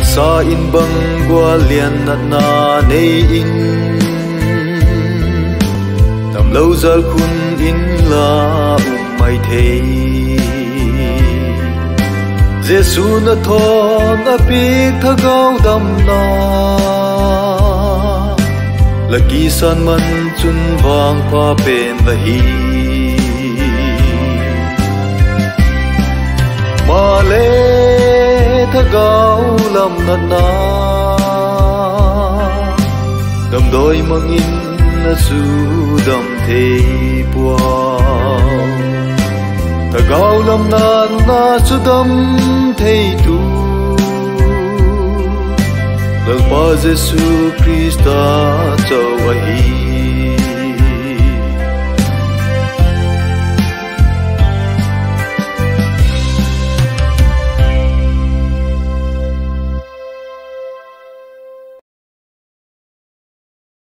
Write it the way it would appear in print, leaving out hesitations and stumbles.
sa in bang qua liền nát na nei in tam lâu zal khun in la mai thei Giêsu na thon na pi tha gao dam na la ki san man chun wang pa pen la hi ma le tha gao lam na na dam doi mang in na su dam thei bua ta gao lam na su dam thei tu dal pa Giêsu Christa chau a hi